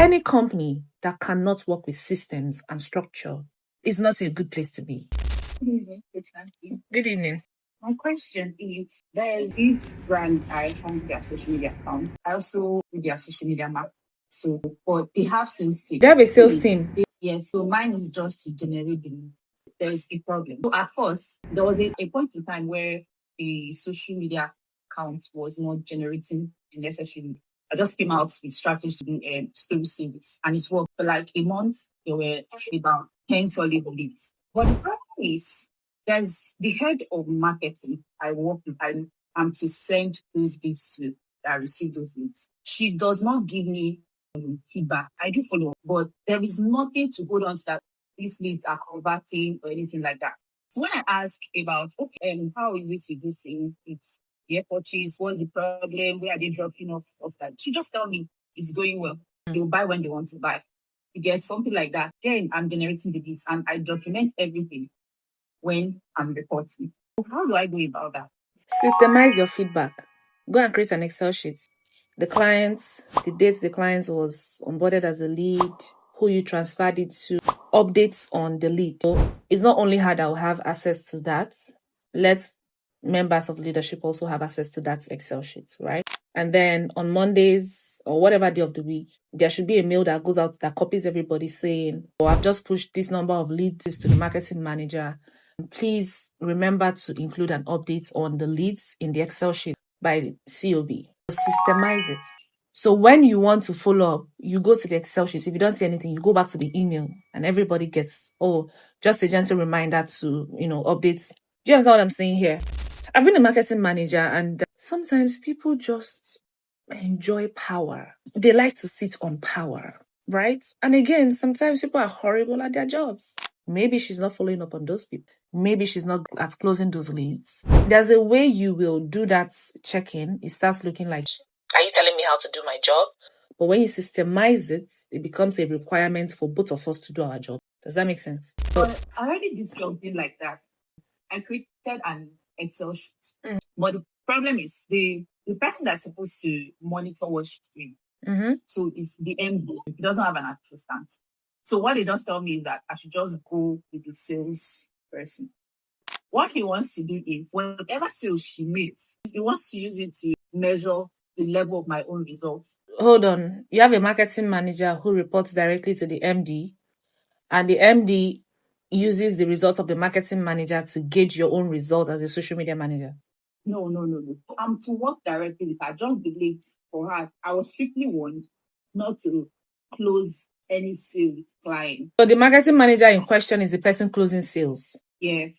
Any company that cannot work with systems and structure is not a good place to be. Good evening. Good evening. My question is, there's this brand I found their social media account. I also do their social media map. So, but they have sales team. They have a sales team. Yes, so mine is just to generate the lead. There is a problem. So at first, there was a point in time where the social media account was not generating the necessary lead. I just came out with strategies to do story series, and it worked. For like a month, there were about 10 solid leads. But the problem is, there's the head of marketing I work with. I'm to send those leads to that receive those leads. She does not give me feedback. I do follow up, but there is nothing to hold on to that these leads are converting or anything like that. So when I ask about, okay, how is this with this thing? It's the purchase, what's the problem? Where are they dropping off that? She just tell me it's going well. They'll buy when they want to buy. You get something like that. Then I'm generating the leads and I document everything when I'm reporting. How do I go about that? Systemize your feedback. Go and create an Excel sheet. The clients, the dates the client was onboarded as a lead, who you transferred it to, updates on the lead. So it's not only her that will have access to that. Let members of leadership also have access to that Excel sheet, right? And then on Mondays or whatever day of the week, there should be a mail that goes out that copies everybody saying, oh, I've just pushed this number of leads to the marketing manager. Please remember to include an update on the leads in the Excel sheet by COB. Systemize it. So when you want to follow up, you go to the Excel sheet. If you don't see anything, you go back to the email and everybody gets, just a gentle reminder to, updates. Do you understand what I'm saying here? I've been a marketing manager and sometimes people just enjoy power. They like to sit on power, right? And again, sometimes people are horrible at their jobs. Maybe she's not following up on those people. Maybe she's not at closing those leads. There's a way you will do that check-in. It starts looking like, are you telling me how to do my job? But when you systemize it, it becomes a requirement for both of us to do our job. Does that make sense? But I already did something like that. I created an Excel sheet. But the problem is the person that's supposed to monitor what she's doing. So it's the MD. He doesn't have an assistant. So what they just tell me is that I should just go with the sales person. What he wants to do is whatever sales she makes, he wants to use it to measure the level of my own results. Hold on. You have a marketing manager who reports directly to the MD, and the MD uses the results of the marketing manager to gauge your own result as a social media manager. No. I'm to work directly with her. Just the leads for her. I was strictly warned not to close any sale with client. So the marketing manager in question is the person closing sales. Yes.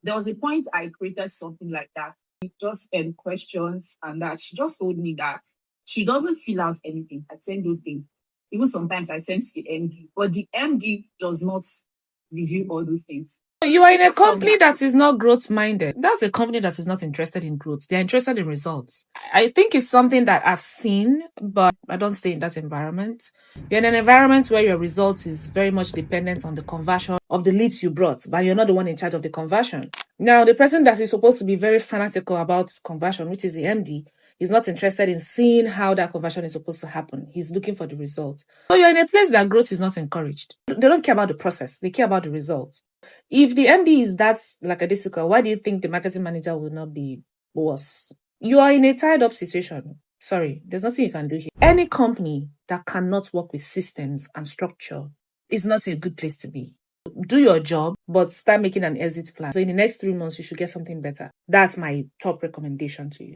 There was a point I created something like that. It just questions and that. She just told me that she doesn't fill out anything. I send those things. Even sometimes I send to the MD, but the MD does not review all those things. You are in a company that is not growth-minded. That's a company that is not interested in growth. They're interested in results. I think it's something that I've seen, but I don't stay in that environment. You're in an environment where your results is very much dependent on the conversion of the leads you brought, but you're not the one in charge of the conversion. Now, the person that is supposed to be very fanatical about conversion, which is the MD, is not interested in seeing how that conversion is supposed to happen. He's looking for the result. So you're in a place that growth is not encouraged. They don't care about the process. They care about the result. If the MD is that lackadaisical, why do you think the marketing manager will not be worse? You are in a tied up situation. Sorry, there's nothing you can do here. Any company that cannot work with systems and structure is not a good place to be. Do your job, but start making an exit plan. So in the next 3 months, you should get something better. That's my top recommendation to you.